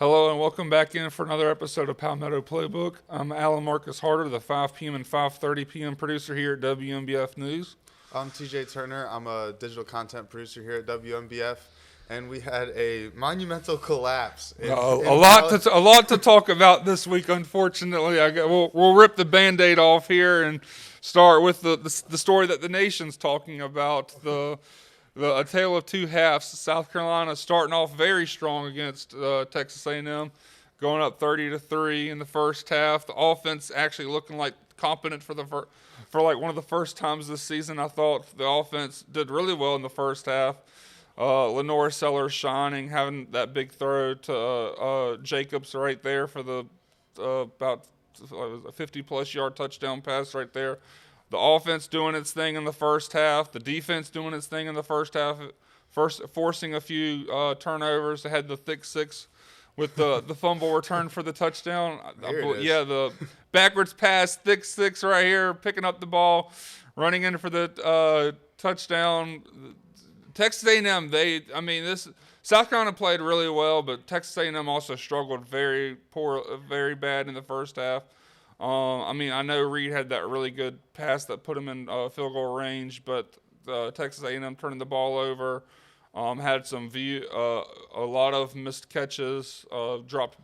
Hello and welcome back in for another episode of Palmetto Playbook. I'm Alan Marcus Harder, the 5 p.m. and 5:30 p.m. producer here at WMBF News. I'm TJ Turner. I'm a digital content producer here at WMBF, and we had a monumental collapse A in lot college. a lot to talk about this week. Unfortunately, we'll rip the Band-Aid off here and start with the story that the nation's talking about. A tale of two halves. South Carolina starting off very strong against Texas A&M, going up 30-3 in the first half. The offense actually looking like competent for like one of the first times this season. I thought the offense did really well in the first half. Lenore Sellers shining, having that big throw to Jacobs right there for the about a 50-plus yard touchdown pass right there. The offense doing its thing in the first half. The defense doing its thing in the first half. First forcing a few turnovers. They had the thick six with the fumble return for the touchdown. Here it is. Yeah, the backwards pass, thick six right here, picking up the ball, running in for the touchdown. Texas A&M, this South Carolina played really well, but Texas A&M also struggled very bad in the first half. I know Reed had that really good pass that put him in field goal range, but Texas A&M turning the ball over, had a lot of missed catches, dropped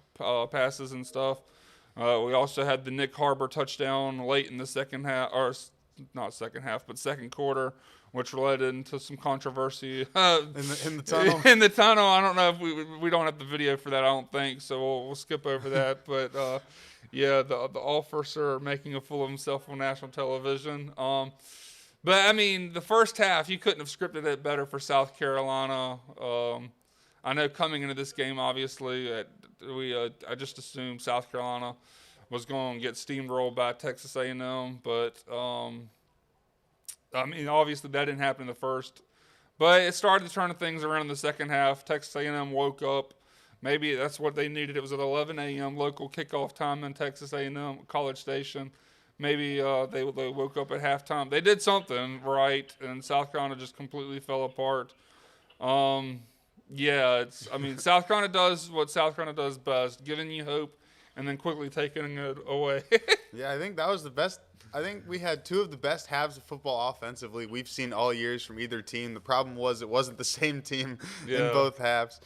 passes and stuff. We also had the Nick Harbor touchdown late in the second half, or not second half, but second quarter, which led into some controversy In the tunnel. In the tunnel, I don't know if we don't have the video for that. I don't think so. We'll skip over that. But yeah, the officer making a fool of himself on national television. But I mean, the first half you couldn't have scripted it better for South Carolina. I know coming into this game, obviously, I just assumed South Carolina was going to get steamrolled by Texas A&M, but obviously that didn't happen in the first. But it started to turn things around in the second half. Texas A&M woke up. Maybe that's what they needed. It was at 11 a.m. local kickoff time in Texas A&M College Station. Maybe they woke up at halftime. They did something right, and South Carolina just completely fell apart. South Carolina does what South Carolina does best, giving you hope and then quickly taking it away. Yeah, I think that was the best. I think we had two of the best halves of football offensively we've seen all years from either team. The problem was it wasn't the same team in Yeah. both halves.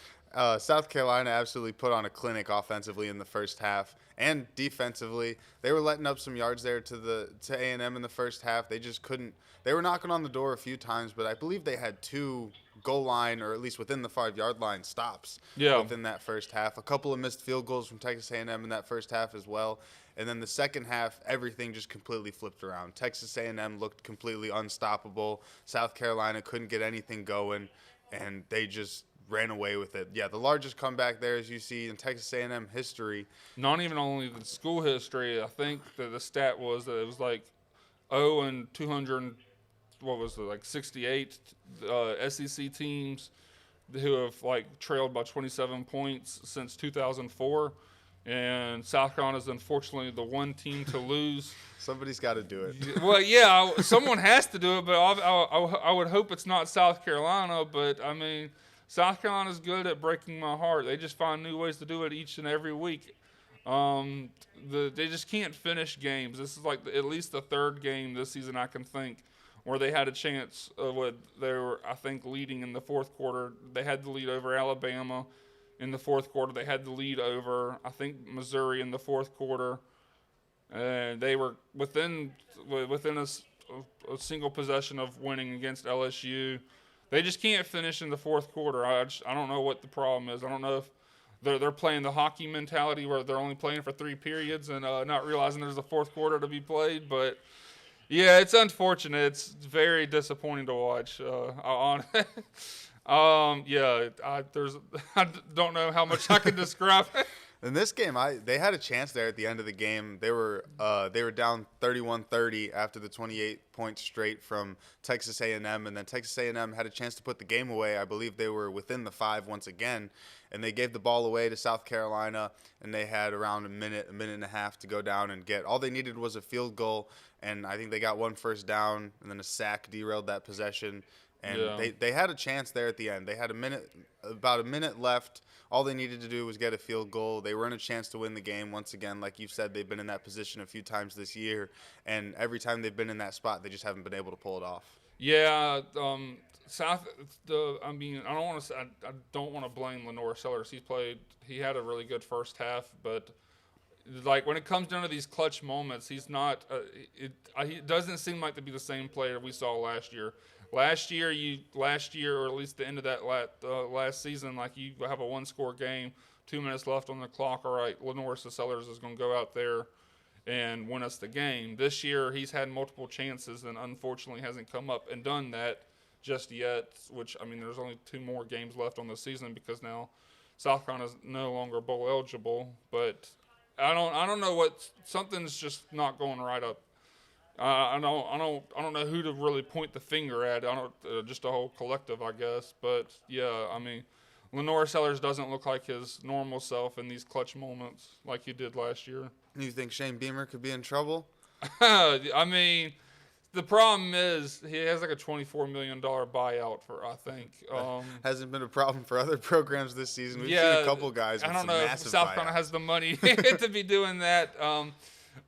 South Carolina absolutely put on a clinic offensively in the first half and defensively. They were letting up some yards there to A&M in the first half. They just couldn't. They were knocking on the door a few times, but I believe they had two goal line or at least within the 5-yard line stops Yeah. within that first half. A couple of missed field goals from Texas A&M in that first half as well. And then the second half, everything just completely flipped around. Texas A&M looked completely unstoppable. South Carolina couldn't get anything going, and they just ran away with it. Yeah, the largest comeback there, as you see in Texas A&M history. Not even only the school history. I think that the stat was that it was like 0 and 200. What was it, like 68 SEC teams who have like trailed by 27 points since 2004, and South Carolina is unfortunately the one team to lose. Somebody's got to do it. Well, yeah, someone has to do it, but I would hope it's not South Carolina. But I mean, South Carolina's good at breaking my heart. They just find new ways to do it each and every week. They just can't finish games. This is like at least the third game this season I can think where they had a chance. They were, I think, leading in the fourth quarter. They had the lead over Alabama in the fourth quarter. They had the lead over, I think, Missouri in the fourth quarter. And they were within a single possession of winning against LSU. They just can't finish in the fourth quarter. I don't know what the problem is. I don't know if they're playing the hockey mentality where they're only playing for 3 periods and not realizing there's a fourth quarter to be played. But yeah, it's unfortunate. It's very disappointing to watch. I don't know how much I can describe. In this game, they had a chance there at the end of the game. They were down 31-30 after the 28 points straight from Texas A&M, and then Texas A&M had a chance to put the game away. I believe they were within the 5 once again, and they gave the ball away to South Carolina, and they had around a minute and a half to go down and get. All they needed was a field goal, and I think they got one first down, and then a sack derailed that possession. and Yeah. they had a chance there at the end. They had about a minute left. All they needed to do was get a field goal. They were in a chance to win the game. Once again, like you said, they've been in that position a few times this year, and every time they've been in that spot, they just haven't been able to pull it off. Yeah, South. I mean, I don't want to. I don't want to blame Lenore Sellers. He had a really good first half, but like when it comes down to these clutch moments, he's not. He doesn't seem like to be the same player we saw last year. Last year, or at least the end of that last season, like you have a one-score game, 2 minutes left on the clock. All right, Lenore Sellers is going to go out there and win us the game. This year, he's had multiple chances and unfortunately hasn't come up and done that just yet. Which I mean, there's only 2 more games left on the season because now South Carolina is no longer bowl eligible, but. I don't know what something's just not going right up. I don't know who to really point the finger at. I don't just a whole collective, I guess. But yeah, I mean, Lenore Sellers doesn't look like his normal self in these clutch moments like he did last year. You think Shane Beamer could be in trouble? I mean, the problem is he has like a $24 million buyout for I think. Hasn't been a problem for other programs this season. We've seen a couple guys with I don't some know if massive South buyouts. Carolina has the money to be doing that.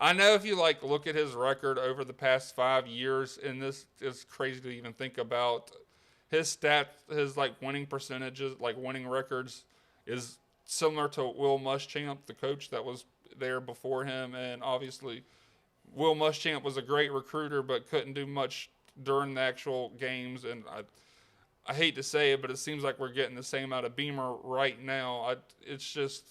I know if you like look at his record over the past 5 years, and this is crazy to even think about. His stats, his like winning percentages, like winning records, is similar to Will Muschamp, the coach that was there before him, and obviously Will Muschamp was a great recruiter, but couldn't do much during the actual games. And I hate to say it, but it seems like we're getting the same out of Beamer right now. It's just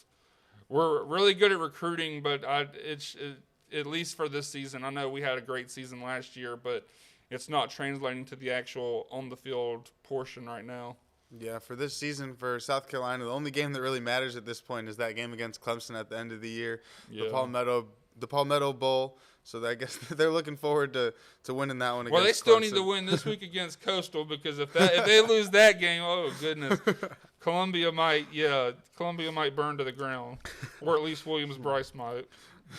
we're really good at recruiting, but at least for this season, I know we had a great season last year, but it's not translating to the actual on the field portion right now. Yeah, for this season for South Carolina, the only game that really matters at this point is that game against Clemson at the end of the year, Yeah. the Palmetto Bowl. So I guess they're looking forward to winning that one. Well, they against still Clemson. need to win this week against Coastal because if they lose that game, oh goodness, Columbia might burn to the ground, or at least Williams-Brice might.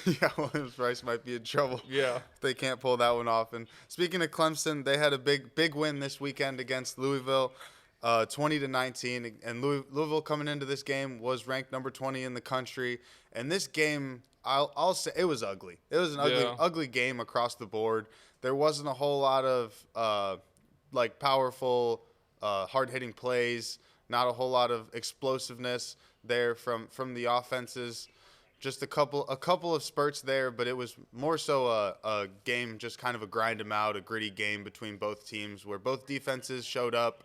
Yeah, Williams-Brice might be in trouble. Yeah. If they can't pull that one off. And speaking of Clemson, they had a big win this weekend against Louisville, 20-19. And Louisville coming into this game was ranked number 20 in the country. And this game, I'll say, it was ugly. It was an ugly game across the board. There wasn't a whole lot of powerful, hard-hitting plays. Not a whole lot of explosiveness there from the offenses. Just a couple of spurts there, but it was more so a game, just kind of a grind them out, a gritty game between both teams where both defenses showed up,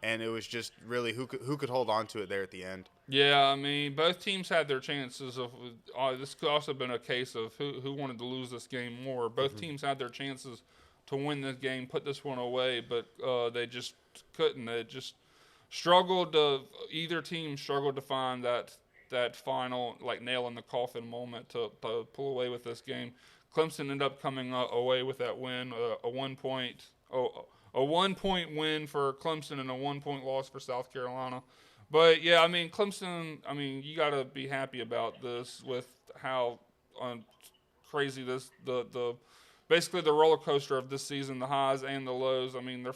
and it was just really who could hold on to it there at the end. Yeah, I mean, both teams had their chances of. This could also have been a case of who wanted to lose this game more. Both teams had their chances to win this game, put this one away, but they just couldn't. They just struggled. Either team struggled to find that final like nail in the coffin moment to pull away with this game. Clemson ended up coming away with that win, a 1 point win for Clemson and a 1 point loss for South Carolina. But yeah, I mean Clemson. I mean you got to be happy about this with how crazy the basically the roller coaster of this season, the highs and the lows. I mean they're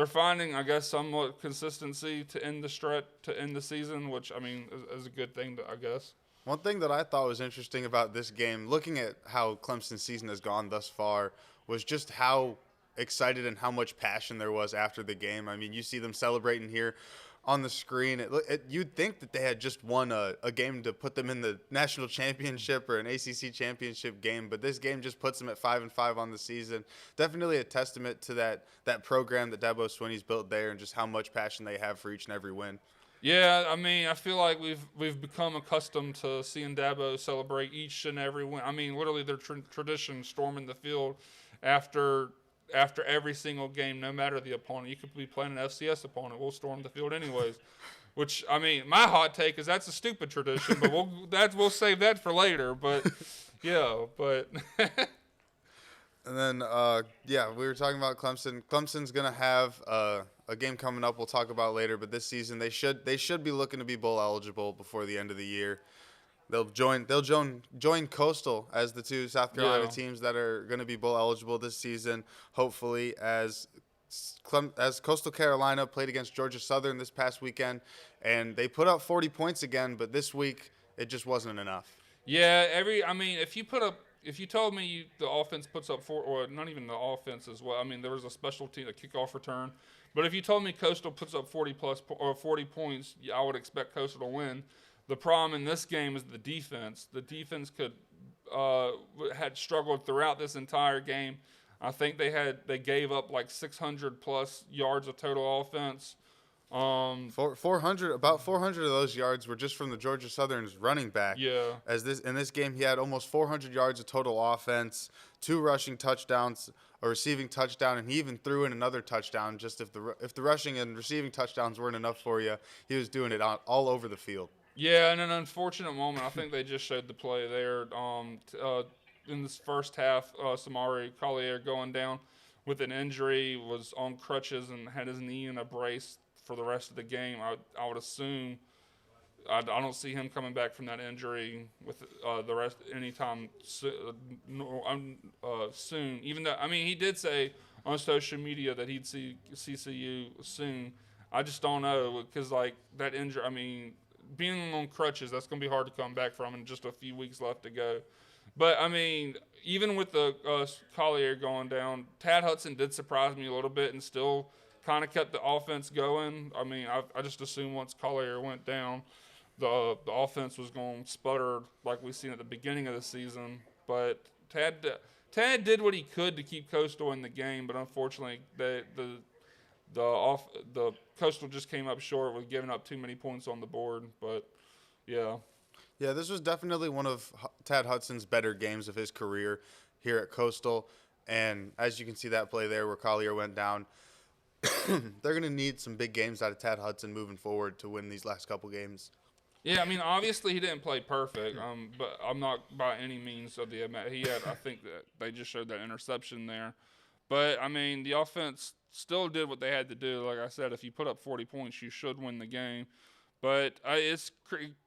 finding, I guess, somewhat consistency to end the season, which I mean is a good thing, I guess. One thing that I thought was interesting about this game, looking at how Clemson's season has gone thus far, was just how excited and how much passion there was after the game. I mean, you see them celebrating here on the screen. You'd think that they had just won a game to put them in the national championship or an ACC championship game, but this game just puts them at 5-5 on the season. Definitely a testament to that program that Dabo Swinney's built there and just how much passion they have for each and every win. Yeah, I mean, I feel like we've become accustomed to seeing Dabo celebrate each and every win. I mean, literally their tradition, storming the field after every single game, no matter the opponent. You could be playing an FCS opponent. We'll storm the field anyways. Which, I mean, my hot take is that's a stupid tradition, but we'll save that for later. But, yeah, but. And then, we were talking about Clemson. Clemson's going to have a game coming up we'll talk about later, but this season they should be looking to be bowl eligible before the end of the year. They'll join Coastal as the two South Carolina teams that are going to be bowl eligible this season, hopefully, as as Coastal Carolina played against Georgia Southern this past weekend, and they put up 40 points again, but this week it just wasn't enough. Yeah, I mean, if you told me the offense puts up four, or not even the offense as well. I mean, there was a special team, a kickoff return. But if you told me Coastal puts up 40 plus or 40 points, yeah, I would expect Coastal to win. The problem in this game is the defense. The defense had struggled throughout this entire game. I think they gave up like 600 plus yards of total offense. 400, about 400 of those yards were just from the Georgia Southern's running back. Yeah. As this in this game, he had almost 400 yards of total offense, 2 rushing touchdowns, a receiving touchdown, and he even threw in another touchdown. Just if the rushing and receiving touchdowns weren't enough for you, he was doing it all over the field. Yeah, in an unfortunate moment, I think they just showed the play there. In this first half, Samari Collier going down with an injury, was on crutches and had his knee in a brace for the rest of the game. I would assume I don't see him coming back from that injury with the rest anytime soon. Even though, I mean, he did say on social media that he'd see CCU soon. I just don't know because like that injury. I mean, being on crutches, that's going to be hard to come back from, and just a few weeks left to go. But I mean, even with the Collier going down, Tad Hudson did surprise me a little bit and still kind of kept the offense going. I mean, I just assumed once Collier went down, the offense was going to sputter like we seen at the beginning of the season. But Tad did what he could to keep Coastal in the game, but unfortunately, the Coastal just came up short with giving up too many points on the board. But yeah. Yeah, this was definitely one of Tad Hudson's better games of his career here at Coastal. And as you can see that play there where Collier went down, they're going to need some big games out of Tad Hudson moving forward to win these last couple games. Yeah, I mean, obviously he didn't play perfect, but I'm not by any means of the he had. I think that they just showed that interception there, but I mean, the offense still did what they had to do. Like I said, if you put up 40 points, you should win the game. But it's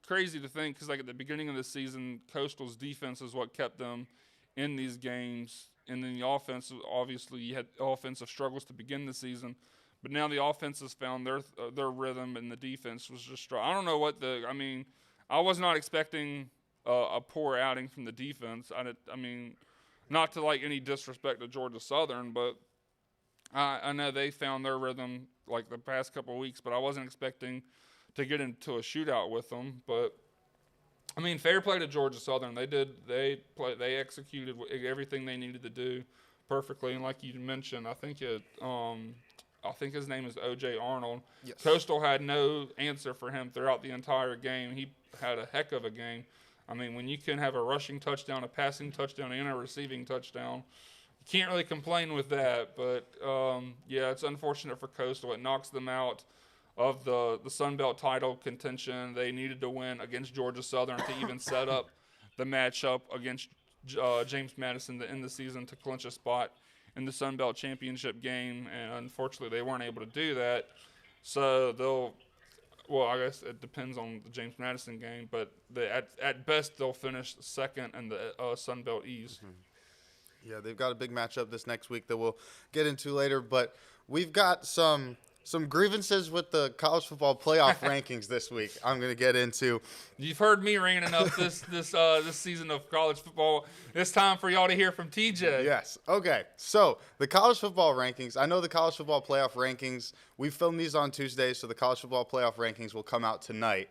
crazy to think because like at the beginning of the season, Coastal's defense is what kept them in these games, and then the offense. Obviously, you had offensive struggles to begin the season. But now the offense has found their rhythm, and the defense was just strong. I don't know what I mean, I was not expecting a poor outing from the defense. I mean, not to like any disrespect to Georgia Southern, but I know they found their rhythm like the past couple of weeks. But I wasn't expecting to get into a shootout with them. But I mean, fair play to Georgia Southern. They executed everything they needed to do perfectly, and like you mentioned, I think his name is O.J. Arnold. Yes. Coastal had no answer for him throughout the entire game. He had a heck of a game. I mean, when you can have a rushing touchdown, a passing touchdown, and a receiving touchdown, you can't really complain with that. But, yeah, it's unfortunate for Coastal. It knocks them out of the Sun Belt title contention. They needed to win against Georgia Southern to even set up the matchup against James Madison to end the season to clinch a spot in the Sun Belt Championship game, and unfortunately they weren't able to do that. So I guess it depends on the James Madison game, but at best they'll finish second in the Sun Belt East. Mm-hmm. Yeah, they've got a big matchup this next week that we'll get into later, but we've got some grievances with the college football playoff rankings this week. I'm going to get into. You've heard me ringing enough this season of college football. It's time for y'all to hear from TJ. Yes. Okay. So the college football rankings. I know the college football playoff rankings. We filmed these on Tuesday, so the college football playoff rankings will come out tonight.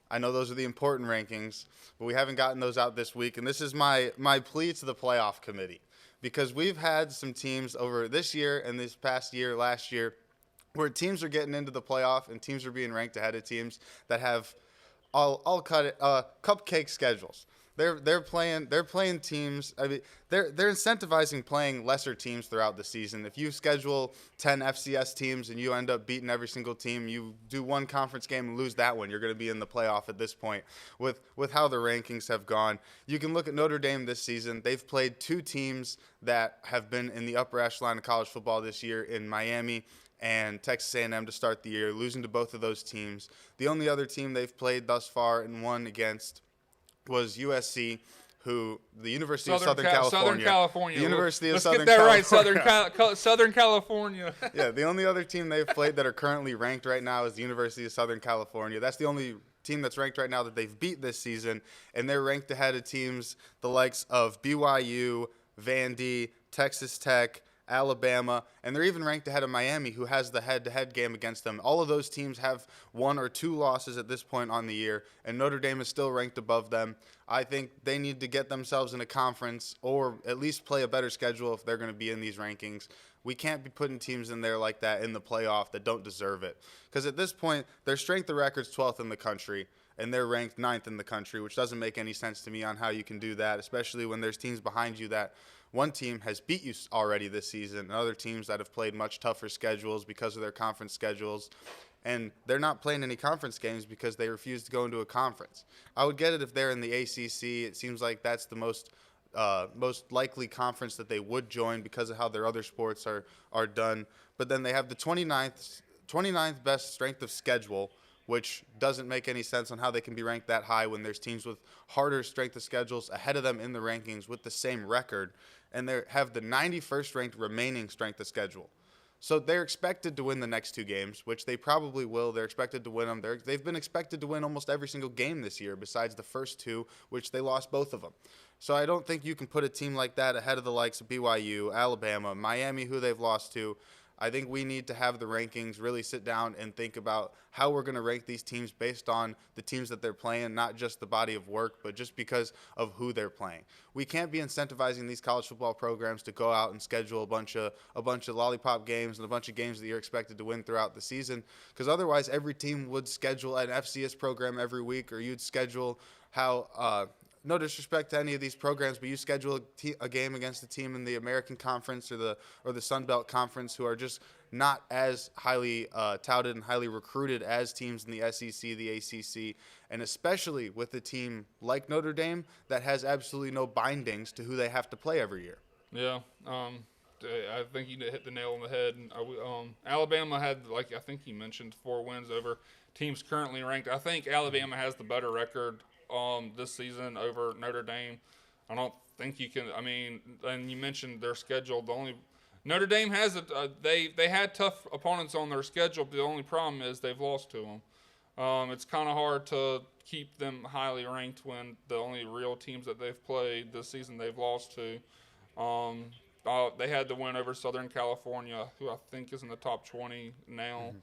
I know those are the important rankings, but we haven't gotten those out this week. And this is my plea to the playoff committee, because we've had some teams over this year and this past year, last year, where teams are getting into the playoff and teams are being ranked ahead of teams that have cupcake schedules. They're playing teams. I mean, they're incentivizing playing lesser teams throughout the season. If you schedule 10 FCS teams and you end up beating every single team, you do one conference game and lose that one, you're going to be in the playoff at this point. With how the rankings have gone, you can look at Notre Dame this season. They've played 2 teams that have been in the upper echelon of college football this year in Miami and Texas A&M to start the year, losing to both of those teams. The only other team they've played thus far and won against was USC, who the University of Southern Southern California. California. The University of Let's Southern get that right. California. Southern California. Yeah, the only other team they've played that are currently ranked right now is the University of Southern California. That's the only team that's ranked right now that they've beat this season, and they're ranked ahead of teams the likes of BYU, Vandy, Texas Tech, Alabama, and they're even ranked ahead of Miami, who has the head-to-head game against them. All of those teams have 1 or 2 losses at this point on the year, and Notre Dame is still ranked above them. I think they need to get themselves in a conference or at least play a better schedule if they're going to be in these rankings. We can't be putting teams in there like that in the playoff that don't deserve it. Because at this point, their strength of record's 12th in the country, and they're ranked 9th in the country, which doesn't make any sense to me on how you can do that, especially when there's teams behind you that one team has beat you already this season, and other teams that have played much tougher schedules because of their conference schedules. And they're not playing any conference games because they refuse to go into a conference. I would get it if they're in the ACC. It seems like that's the most likely conference that they would join because of how their other sports are done. But then they have the 29th best strength of schedule, which doesn't make any sense on how they can be ranked that high when there's teams with harder strength of schedules ahead of them in the rankings with the same record. And they have the 91st ranked remaining strength of schedule. So they're expected to win the next 2 games, which they probably will. They're expected to win them. They've been expected to win almost every single game this year besides the first 2, which they lost both of them. So I don't think you can put a team like that ahead of the likes of BYU, Alabama, Miami, who they've lost to. I think we need to have the rankings really sit down and think about how we're going to rank these teams based on the teams that they're playing, not just the body of work, but just because of who they're playing. We can't be incentivizing these college football programs to go out and schedule a bunch of lollipop games and a bunch of games that you're expected to win throughout the season, because otherwise every team would schedule an FCS program every week, or you'd schedule how no disrespect to any of these programs, but you schedule a game against a team in the American Conference or the Sun Belt Conference who are just not as highly touted and highly recruited as teams in the SEC, the ACC, and especially with a team like Notre Dame that has absolutely no bindings to who they have to play every year. Yeah, I think you hit the nail on the head. Alabama had, like I think you mentioned, 4 wins over teams currently ranked. I think Alabama has the better record this season over Notre Dame. I don't think you can. I mean, and you mentioned their schedule. The only Notre Dame has they had tough opponents on their schedule, but the only problem is they've lost to them. It's kind of hard to keep them highly ranked when the only real teams that they've played this season they've lost to. They had the win over Southern California, who I think is in the top 20 now.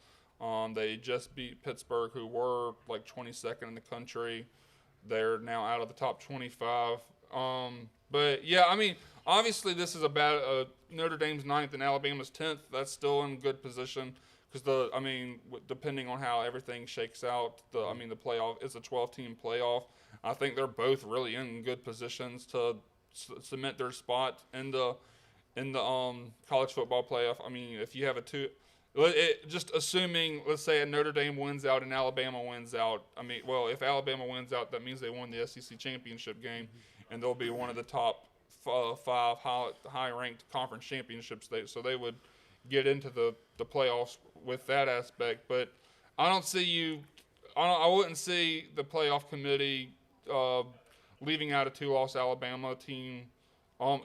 They just beat Pittsburgh, who were like 22nd in the country. They're now out of the top 25. But yeah, I mean, obviously this is about Notre Dame's 9th and Alabama's 10th. That's still in good position because depending on how everything shakes out, the playoff, it's a 12-team playoff. I think they're both really in good positions to cement their spot in the college football playoff. I mean, if you have just assuming, let's say Notre Dame wins out and Alabama wins out. If Alabama wins out, that means they won the SEC championship game, and they'll be one of the top 5 high-ranked conference championships. So they would get into the playoffs with that aspect. But I wouldn't see the playoff committee leaving out a 2-loss Alabama team,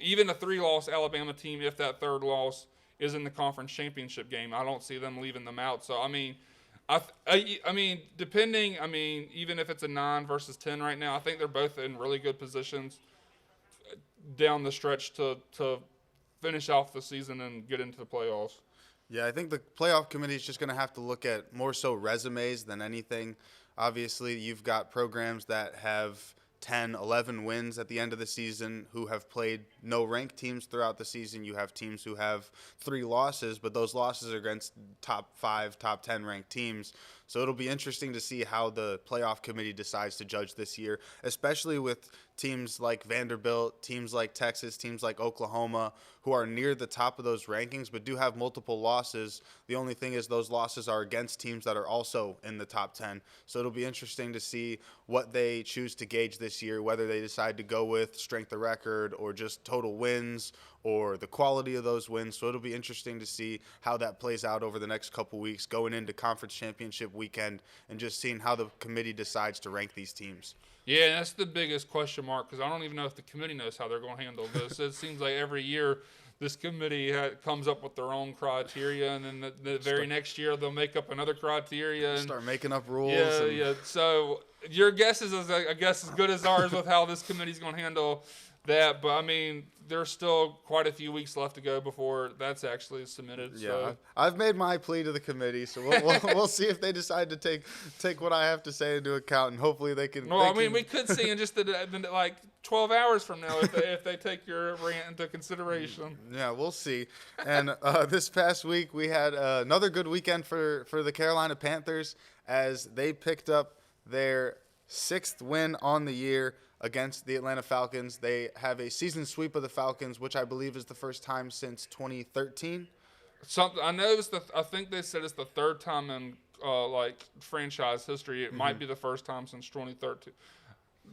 even a 3-loss Alabama team if that 3rd loss is in the conference championship game. I don't see them leaving them out. So, even if it's a 9 versus 10 right now, I think they're both in really good positions down the stretch to finish off the season and get into the playoffs. Yeah, I think the playoff committee is just going to have to look at more so resumes than anything. Obviously, you've got programs that have 10, 11 wins at the end of the season who have played no ranked teams throughout the season. You have teams who have 3 losses, but those losses are against top 5, top 10 ranked teams. So it'll be interesting to see how the playoff committee decides to judge this year, especially with teams like Vanderbilt, teams like Texas, teams like Oklahoma, who are near the top of those rankings but do have multiple losses. The only thing is those losses are against teams that are also in the top 10. So it'll be interesting to see what they choose to gauge this year, whether they decide to go with strength of record or just total wins or the quality of those wins. So it'll be interesting to see how that plays out over the next couple weeks going into conference championship weekend and just seeing how the committee decides to rank these teams. Yeah, that's the biggest question mark because I don't even know if the committee knows how they're going to handle this. It seems like every year this committee comes up with their own criteria, and then the very next year they'll make up another criteria and start making up rules. Yeah. So your guess is, I guess, as good as ours with how this committee's going to handle that. But I mean, there's still quite a few weeks left to go before that's actually submitted. Yeah, So. I've made my plea to the committee, so we'll see if they decide to take what I have to say into account, and hopefully they can. Well, we could see in just like 12 hours from now if they take your rant into consideration. Yeah, we'll see. And this past week we had another good weekend for the Carolina Panthers as they picked up their 6th win on the year against the Atlanta Falcons. They have a season sweep of the Falcons, which I believe is the first time since 2013. Something I know I think they said it's the 3rd time in franchise history. It might be the first time since 2013.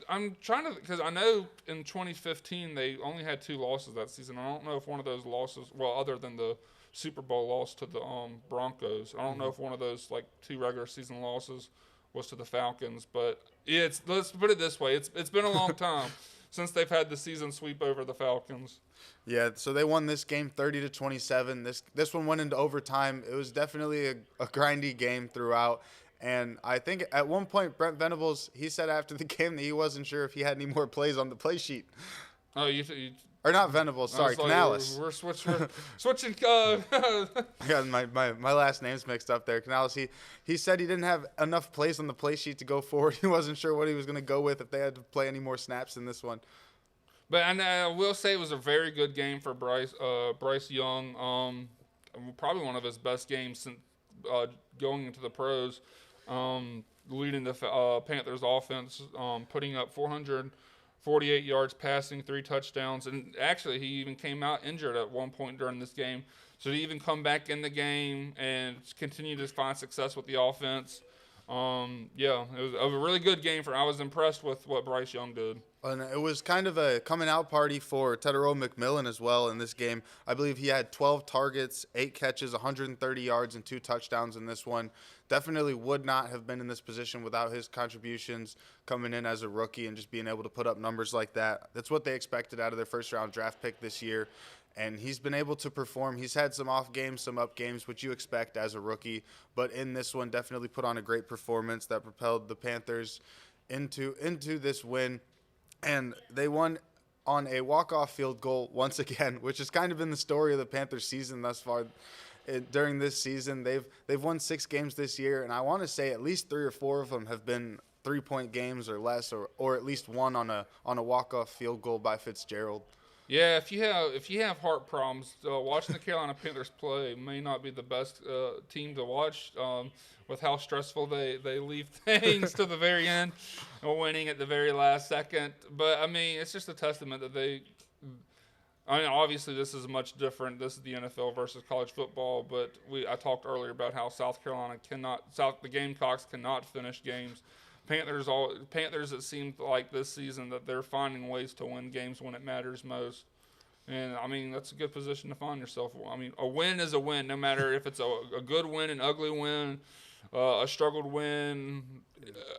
I'm trying to, because I know in 2015 they only had 2 losses that season. I don't know if one of those losses, well, other than the Super Bowl loss to the Broncos, I don't know if one of those 2 regular season losses was to the Falcons. But let's put it this way: it's been a long time since they've had the season sweep over the Falcons. Yeah, so they won this game 30-27. This one went into overtime. It was definitely a grindy game throughout. And I think at one point, Brent Venables, he said after the game that he wasn't sure if he had any more plays on the play sheet. Oh, or not Venables, sorry, Canales. We're switching. I got my last names mixed up there. Canales, he said he didn't have enough plays on the play sheet to go forward. He wasn't sure what he was going to go with if they had to play any more snaps in this one. But I will say it was a very good game for Bryce Young. Probably one of his best games since going into the pros. Leading the Panthers offense, putting up 448 yards passing, 3 touchdowns, and actually he even came out injured at one point during this game. So to even come back in the game and continue to find success with the offense, it was a really good game. I was impressed with what Bryce Young did. And it was kind of a coming out party for Tedero McMillan as well in this game. I believe he had 12 targets, 8 catches, 130 yards, and 2 touchdowns in this one. Definitely would not have been in this position without his contributions coming in as a rookie and just being able to put up numbers like that. That's what they expected out of their first-round draft pick this year. And he's been able to perform. He's had some off games, some up games, which you expect as a rookie. But in this one, definitely put on a great performance that propelled the Panthers into this win. And they won on a walk-off field goal once again, which has kind of been the story of the Panthers season thus far. During this season, they've won 6 games this year, and I want to say at least 3 or 4 of them have been 3-point games or less, or at least one on a walk-off field goal by Fitzgerald. Yeah, if you have heart problems, watching the Carolina Panthers play may not be the best team to watch. With how stressful they leave things to the very end, or winning at the very last second. But I mean, it's just a testament that obviously this is much different. This is the NFL versus college football. But I talked earlier about how South Carolina the Gamecocks cannot finish games. Panthers, it seemed like this season that they're finding ways to win games when it matters most. And, I mean, that's a good position to find yourself. I mean, a win is a win, no matter if it's a good win, an ugly win, a struggled win.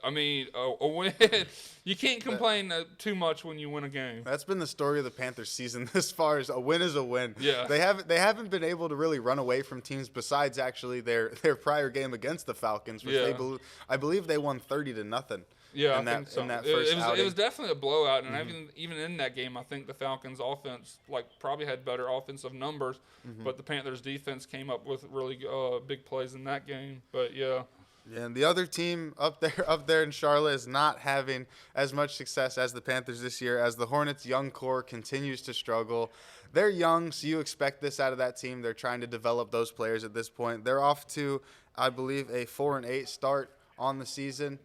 I mean, a win. You can't complain too much when you win a game. That's been the story of the Panthers season this far. As a win is a win. Yeah. They haven't been able to really run away from teams besides actually their prior game against the Falcons, which I believe they won 30-0. Yeah, in I think so. In that first outing. It was definitely a blowout, and even in that game, I think the Falcons' offense probably had better offensive numbers, but the Panthers' defense came up with really big plays in that game. But yeah. Yeah, and the other team up there in Charlotte is not having as much success as the Panthers this year, as the Hornets' young core continues to struggle. They're young, so you expect this out of that team. They're trying to develop those players at this point. They're off to, I believe, a 4-8 start on the season.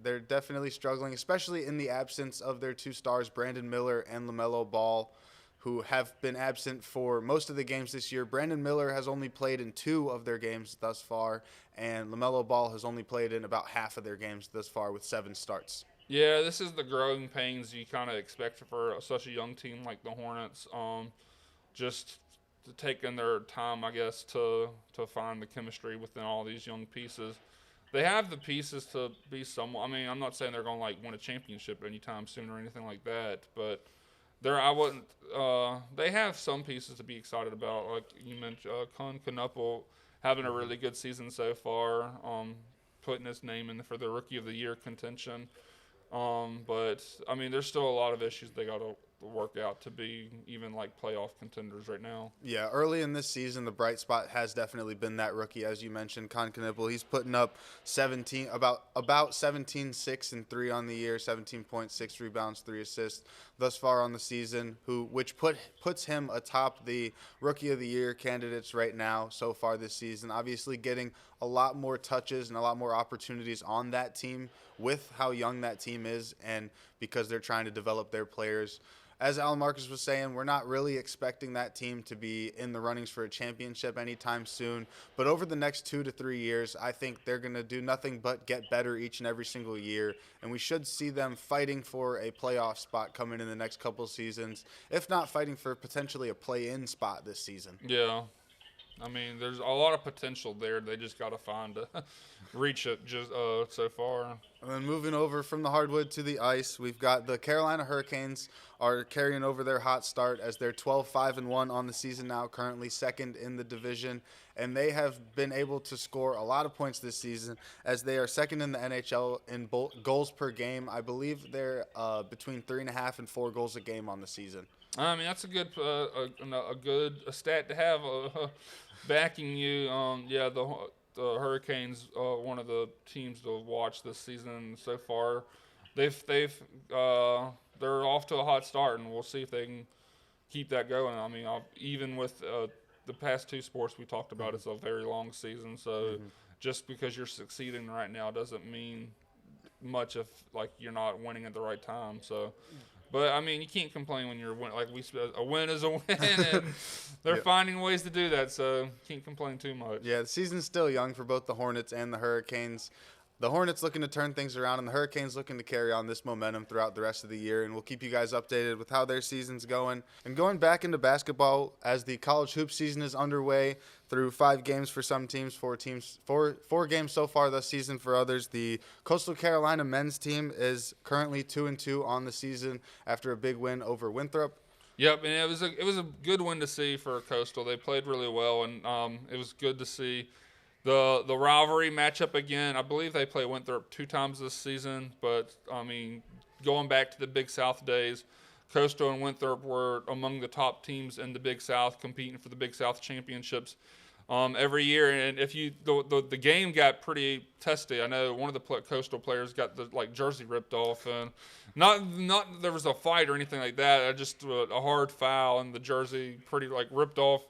They're definitely struggling, especially in the absence of their 2 stars, Brandon Miller and LaMelo Ball, who have been absent for most of the games this year. Brandon Miller has only played in 2 of their games thus far, and LaMelo Ball has only played in about half of their games thus far with 7 starts. Yeah, this is the growing pains you kind of expect for such a young team like the Hornets. just taking their time, I guess, to find the chemistry within all these young pieces. They have the pieces to be somewhat. I mean, I'm not saying they're going to like win a championship anytime soon or anything like that, but I wouldn't. They have some pieces to be excited about, like you mentioned, Con Knuppel having a really good season so far. Putting his name in for the Rookie of the Year contention. But I mean, there's still a lot of issues they got to work out to be even like playoff contenders right now. Yeah, early in this season, the bright spot has definitely been that rookie, as you mentioned, Con Knippel. He's putting up 17, about 17, 6 and 3 on the year, 17.6 rebounds, 3 assists thus far on the season. Which puts him atop the Rookie of the Year candidates right now so far this season. Obviously, getting a lot more touches and a lot more opportunities on that team with how young that team is, and because they're trying to develop their players. As Alan Marcus was saying, we're not really expecting that team to be in the runnings for a championship anytime soon. But over the next 2 to 3 years, I think they're going to do nothing but get better each and every single year. And we should see them fighting for a playoff spot coming in the next couple seasons, if not fighting for potentially a play-in spot this season. Yeah. I mean, there's a lot of potential there. They just got to find reach it just so far. And then moving over from the hardwood to the ice, we've got the Carolina Hurricanes are carrying over their hot start as they're 12-5-1 on the season now, currently second in the division. And they have been able to score a lot of points this season as they are second in the NHL in goals per game. I believe they're between 3.5 and 4 goals a game on the season. I mean, that's a good a stat to have backing you. Yeah, the Hurricanes, one of the teams to watch this season so far. They're off to a hot start, and we'll see if they can keep that going. I mean, even with the past 2 sports we talked about, it's a very long season. So just because you're succeeding right now doesn't mean much if like you're not winning at the right time. So. But, I mean, you can't complain when you're winning. Like we said, a win is a win, and they're finding ways to do that, so can't complain too much. Yeah, the season's still young for both the Hornets and the Hurricanes. The Hornets looking to turn things around, and the Hurricanes looking to carry on this momentum throughout the rest of the year, and we'll keep you guys updated with how their season's going. And going back into basketball, as the college hoop season is underway through 5 games for some teams, 4 games so far this season for others. The Coastal Carolina men's team is currently 2-2 on the season after a big win over Winthrop. Yep, and it was a good win to see for Coastal. They played really well, and it was good to see the rivalry matchup again. I believe they play Winthrop 2 times this season, but I mean, going back to the Big South days, Coastal and Winthrop were among the top teams in the Big South, competing for the Big South championships every year. And if the game got pretty testy. I know one of the Coastal players got the jersey ripped off, and not there was a fight or anything like that. Just a hard foul, and the jersey pretty ripped off.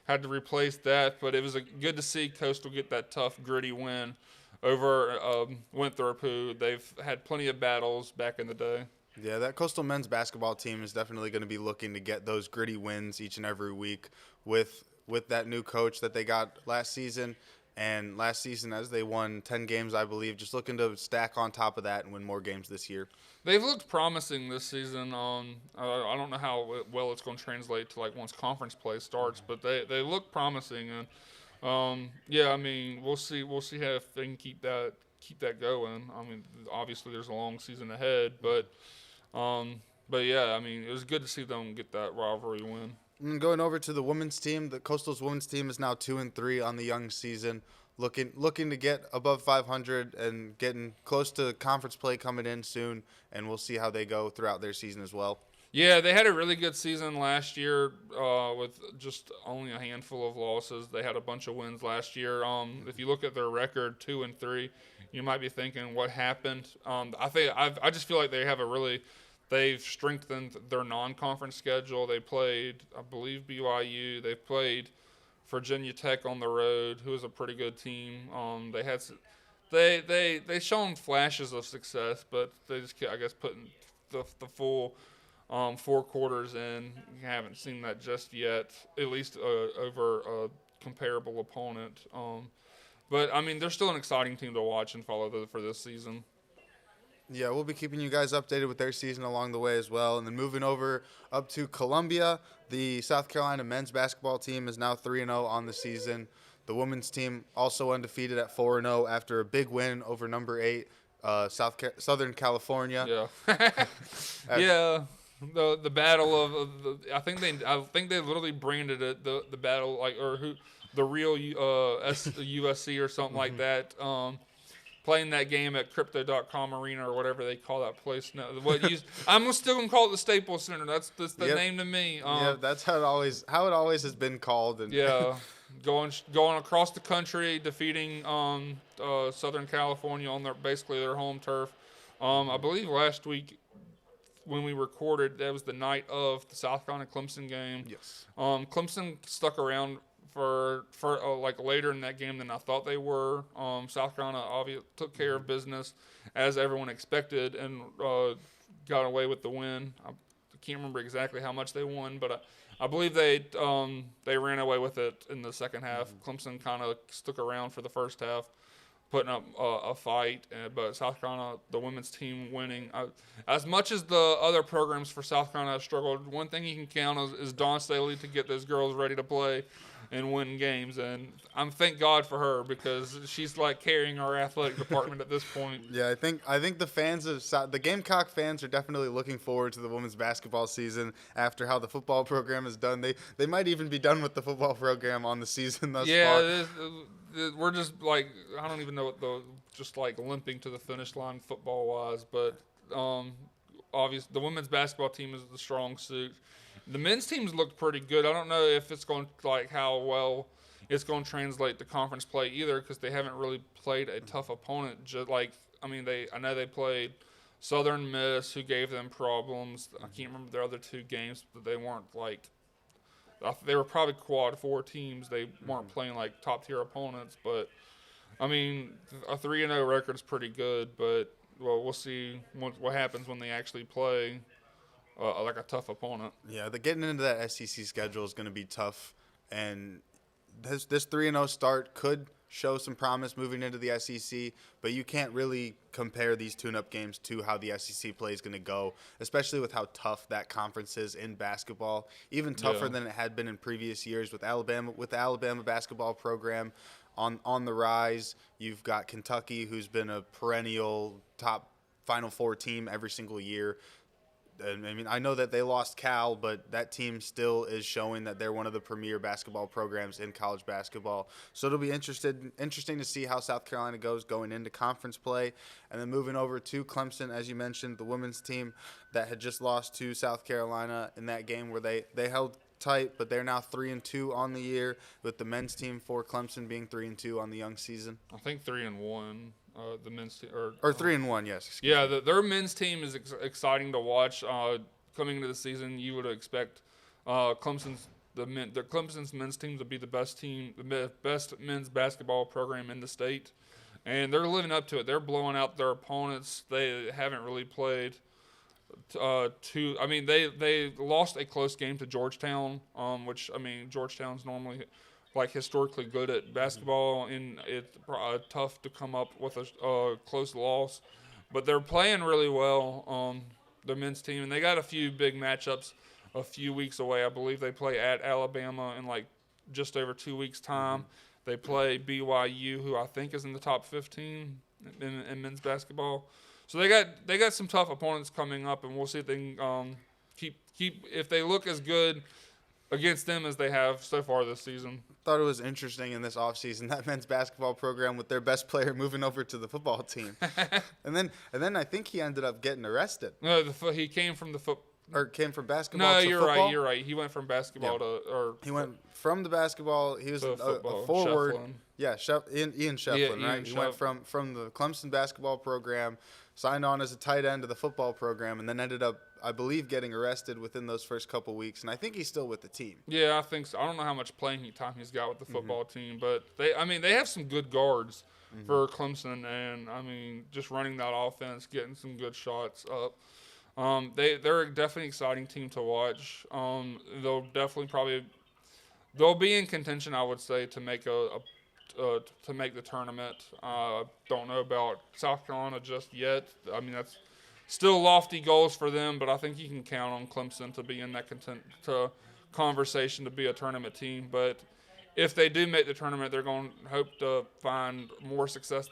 Had to replace that, but it was good to see Coastal get that tough, gritty win over Winthrop, who they've had plenty of battles back in the day. Yeah, that Coastal men's basketball team is definitely going to be looking to get those gritty wins each and every week with that new coach that they got last season. And last season, as they won 10 games, I believe, just looking to stack on top of that and win more games this year. They've looked promising this season. I don't know how well it's going to translate to once conference play starts, but they look promising. And yeah, I mean, we'll see how if they can keep that going. I mean, obviously there's a long season ahead, but yeah, I mean, it was good to see them get that rivalry win. And going over to the women's team, the Coastal's women's team is now 2-3 on the young season, looking to get above 500 and getting close to conference play coming in soon, and we'll see how they go throughout their season as well. Yeah, they had a really good season last year with just only a handful of losses. They had a bunch of wins last year. If you look at their record, 2-3, you might be thinking, what happened? I just feel like they've strengthened their non-conference schedule. They played, I believe, BYU. They played Virginia Tech on the road, who is a pretty good team. They shown flashes of success, but they just, I guess, putting the full 4 quarters in. You haven't seen that just yet, at least over a comparable opponent. But I mean, they're still an exciting team to watch and follow for this season. Yeah, we'll be keeping you guys updated with their season along the way as well. And then moving over up to Columbia, the South Carolina men's basketball team is now 3-0 on the season. The women's team also undefeated at 4-0 after a big win over number 8, Southern California. Yeah, yeah. The battle of the, I think they literally branded it the battle, like, or who the real USC or something like that. Playing that game at Crypto.com Arena or whatever they call that place now. I'm still gonna call it the Staples Center. That's the Yep. name to me. Yeah, that's how it always has been called. And Yeah, going across the country, defeating Southern California on basically their home turf. I believe last week when we recorded, that was the night of the South Carolina Clemson game. yes. Clemson stuck around for like later in that game than I thought they were. South Carolina obviously took care of business as everyone expected and got away with the win. I can't remember exactly how much they won, but I believe they ran away with it in the second half. Clemson kind of stuck around for the first half, putting up a fight, but South Carolina, the women's team winning. As much as the other programs for South Carolina have struggled, one thing you can count is Dawn Staley to get those girls ready to play and win games, and I'm thank God for her because she's like carrying our athletic department at this point. Yeah, I think the fans of the Gamecock fans are definitely looking forward to the women's basketball season after how the football program is done. They might even be done with the football program on the season thus far. Yeah, we're just like I don't even know what just like limping to the finish line football wise, but obviously the women's basketball team is the strong suit. The men's teams looked pretty good. I don't know if it's going to like how well it's going to translate to conference play either because they haven't really played a tough opponent. Just like I know they played Southern Miss, who gave them problems. I can't remember their other two games, but they weren't like they were probably quad 4 teams. They weren't playing like top tier opponents, but I mean a 3-0 record is pretty good. But well, we'll see what happens when they actually play. Like a tough opponent. Yeah, getting into that SEC schedule is going to be tough, and this 3-0 start could show some promise moving into the SEC, but you can't really compare these tune-up games to how the SEC play is going to go, especially with how tough that conference is in basketball, even tougher than it had been in previous years with the Alabama basketball program on the rise. You've got Kentucky, who's been a perennial top Final Four team every single year. I mean, I know that they lost Cal, but that team still is showing that they're one of the premier basketball programs in college basketball. So it'll be interesting to see how South Carolina goes going into conference play. And then moving over to Clemson, as you mentioned, the women's team that had just lost to South Carolina in that game where they held tight, but they're now 3-2 on the year, with the men's team for Clemson being 3-2 on the young season. I think 3-1. The men's team, or 3-1, yes. Yeah, their men's team is exciting to watch. Coming into the season, you would expect Clemson's men's team to be the best men's basketball program in the state, and they're living up to it. They're blowing out their opponents. They haven't really played they lost a close game to Georgetown, which Georgetown's normally like historically good at basketball, and it's tough to come up with a close loss. But they're playing really well, the men's team, and they got a few big matchups a few weeks away. I believe they play at Alabama in like just over 2 weeks' time. They play BYU, who I think is in the top 15 in men's basketball. So they got some tough opponents coming up, and we'll see if they can keep if they look as good against them as they have so far this season. Thought it was interesting in this offseason, that men's basketball program with their best player moving over to the football team. and then I think he ended up getting arrested. No, he came from the or came from basketball to you're football? right. You're right. He went from basketball he went from the basketball. He was a forward. Shefflin. Yeah, Ian Shefflin, right? He went from the Clemson basketball program, signed on as a tight end to the football program, and then ended up, I believe, getting arrested within those first couple weeks. And I think he's still with the team. Yeah, I think so. I don't know how much playing time he's got with the football team, but they have some good guards for Clemson, and just running that offense, getting some good shots up. They're definitely an exciting team to watch. They'll be in contention, I would say, to make a to make the tournament. Don't know about South Carolina just yet. I mean, that's still lofty goals for them, but I think you can count on Clemson to be in that conversation to be a tournament team. But if they do make the tournament, they're going to hope to find more success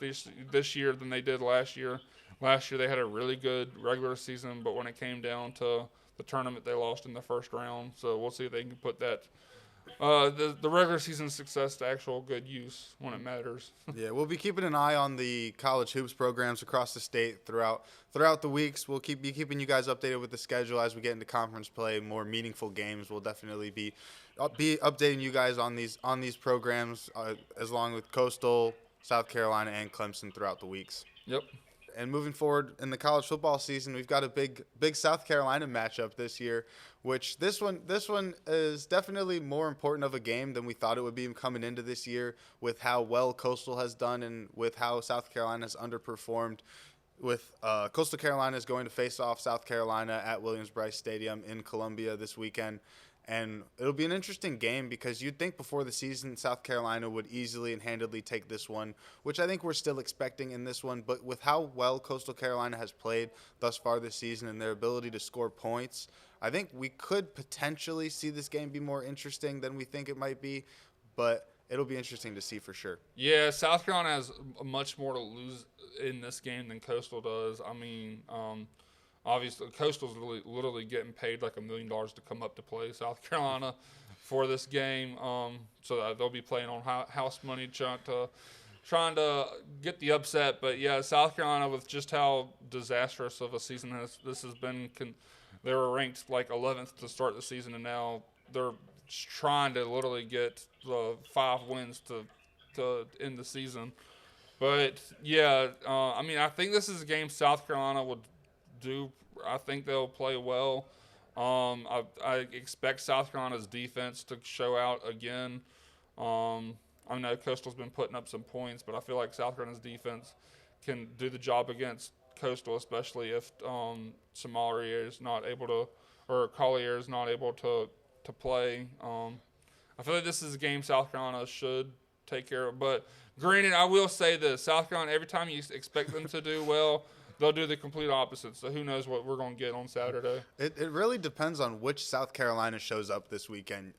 this year than they did last year. Last year they had a really good regular season, but when it came down to the tournament, they lost in the first round. So we'll see if they can put that the regular season success to actual good use when it matters. Yeah, we'll be keeping an eye on the college hoops programs across the state throughout the weeks. We'll be keeping you guys updated with the schedule as we get into conference play, more meaningful games. We'll definitely be updating you guys on these programs, as long with Coastal, South Carolina, and Clemson throughout the weeks. Yep. And moving forward in the college football season, we've got a big South Carolina matchup this year, which this one is definitely more important of a game than we thought it would be coming into this year, with how well Coastal has done and with how South Carolina has underperformed. With Coastal Carolina is going to face off South Carolina at Williams-Brice Stadium in Columbia this weekend. And it'll be an interesting game because you'd think before the season South Carolina would easily and handedly take this one, which I think we're still expecting in this one. But with how well Coastal Carolina has played thus far this season and their ability to score points, I think we could potentially see this game be more interesting than we think it might be. But it'll be interesting to see for sure. Yeah, South Carolina has much more to lose in this game than Coastal does. I mean, obviously, Coastal's literally getting paid like $1 million to come up to play South Carolina for this game. So they'll be playing on house money, trying to get the upset. But yeah, South Carolina, with just how disastrous of a season this has been, they were ranked like 11th to start the season, and now they're trying to literally get 5 wins to end the season. But yeah, I mean, I think this is a game South Carolina would do. I think they'll play well. I expect South Carolina's defense to show out again. I know Coastal's been putting up some points, but I feel like South Carolina's defense can do the job against Coastal, especially if Collier is not able to play. I feel like this is a game South Carolina should take care of. But granted, I will say this: South Carolina, every time you expect them to do well, they'll do the complete opposite. So who knows what we're going to get on Saturday? It really depends on which South Carolina shows up this weekend.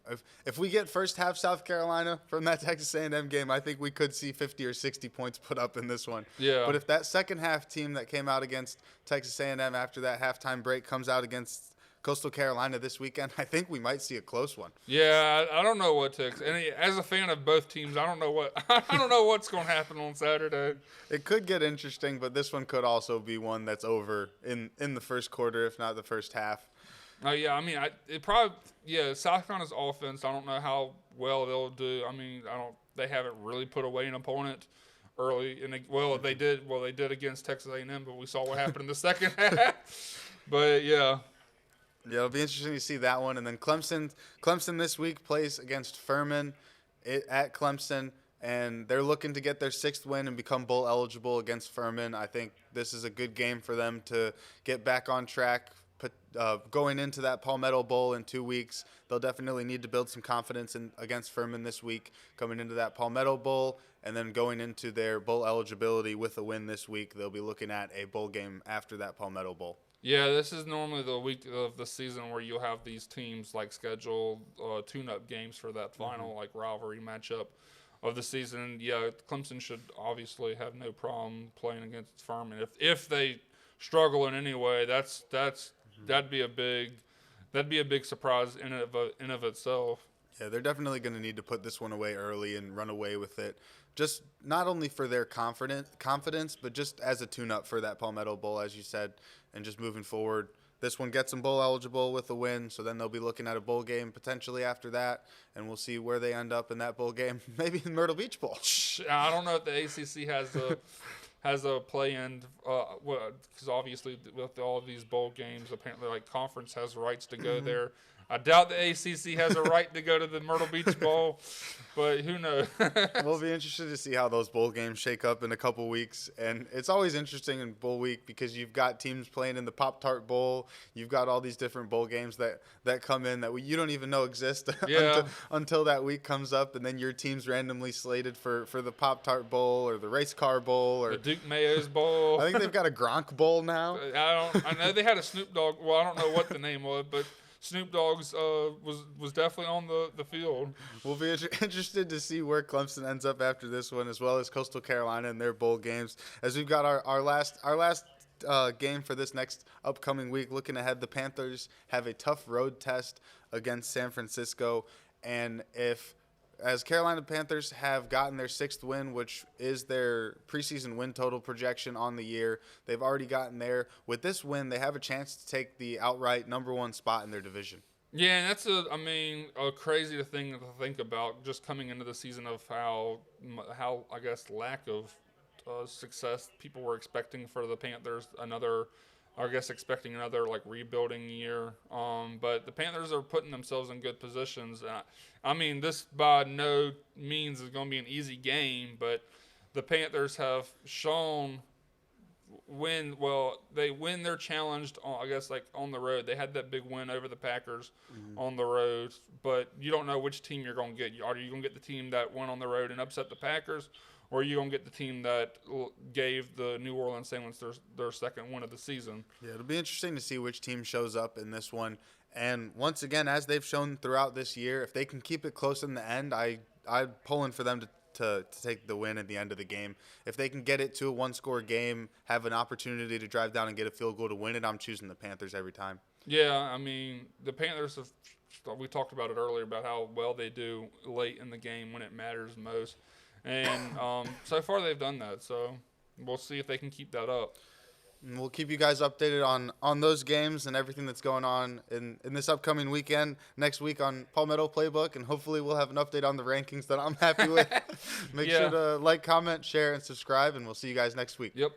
If we get first half South Carolina from that Texas A&M game, I think we could see 50 or 60 points put up in this one. Yeah. But if that second half team that came out against Texas A&M after that halftime break comes out against Coastal Carolina this weekend, I think we might see a close one. Yeah, I don't know what to. And as a fan of both teams, I don't know what's going to happen on Saturday. It could get interesting, but this one could also be one that's over in the first quarter, if not the first half. Oh yeah, I mean, South Carolina's offense, I don't know how well they'll do. I mean, they haven't really put away an opponent early they did against Texas A&M, but we saw what happened in the second half. But yeah. Yeah, it'll be interesting to see that one. And then Clemson this week plays against Furman at Clemson, and they're looking to get their 6th win and become bowl eligible against Furman. I think this is a good game for them to get back on track. Going into that Palmetto Bowl in 2 weeks, they'll definitely need to build some confidence against Furman this week, coming into that Palmetto Bowl, and then going into their bowl eligibility with a win this week. They'll be looking at a bowl game after that Palmetto Bowl. Yeah, this is normally the week of the season where you'll have these teams like schedule tune-up games for that final like rivalry matchup of the season. Yeah, Clemson should obviously have no problem playing against Furman. If they struggle in any way, that'd be a big surprise in of itself. Yeah, they're definitely going to need to put this one away early and run away with it. Just not only for their confidence, but just as a tune-up for that Palmetto Bowl, as you said, and just moving forward. This one gets them bowl eligible with a win, so then they'll be looking at a bowl game potentially after that, and we'll see where they end up in that bowl game, maybe in Myrtle Beach Bowl. I don't know if the ACC has a play-in, because obviously with all of these bowl games, apparently like conference has rights to go there. I doubt the ACC has a right to go to the Myrtle Beach Bowl, but who knows? We'll be interested to see how those bowl games shake up in a couple weeks. And it's always interesting in bowl week because you've got teams playing in the Pop-Tart Bowl. You've got all these different bowl games that come in that you don't even know exist Yeah. until that week comes up. And then your team's randomly slated for the Pop-Tart Bowl or the Race Car Bowl or The Duke Mayo's Bowl. I think they've got a Gronk Bowl now. I know they had a Snoop Dogg. Well, I don't know what the name was, but Snoop Dogg's was definitely on the field. We'll be interested to see where Clemson ends up after this one, as well as Coastal Carolina and their bowl games. As we've got our last game for this next upcoming week. Looking ahead, the Panthers have a tough road test against San Francisco, and as Carolina Panthers have gotten their 6th win, which is their preseason win total projection on the year. They've already gotten there. With this win, they have a chance to take the outright number 1 spot in their division. Yeah, and that's a crazy thing to think about just coming into the season of how I guess lack of success people were expecting for the Panthers. Expecting another like rebuilding year. But the Panthers are putting themselves in good positions. This by no means is going to be an easy game, but the Panthers have shown when they're challenged on the road. They had that big win over the Packers on the road, but you don't know which team you're going to get. Are you going to get the team that went on the road and upset the Packers? Or are you going to get the team that gave the New Orleans Saints their second win of the season? Yeah, it'll be interesting to see which team shows up in this one. And once again, as they've shown throughout this year, if they can keep it close in the end, I'm pulling for them to take the win at the end of the game. If they can get it to a 1-score game, have an opportunity to drive down and get a field goal to win it, I'm choosing the Panthers every time. Yeah, the Panthers we talked about it earlier about how well they do late in the game when it matters most. And so far they've done that, so we'll see if they can keep that up. And we'll keep you guys updated on those games and everything that's going on in this upcoming weekend, next week on Palmetto Playbook, and hopefully we'll have an update on the rankings that I'm happy with. Make sure to like, comment, share, and subscribe, and we'll see you guys next week. Yep.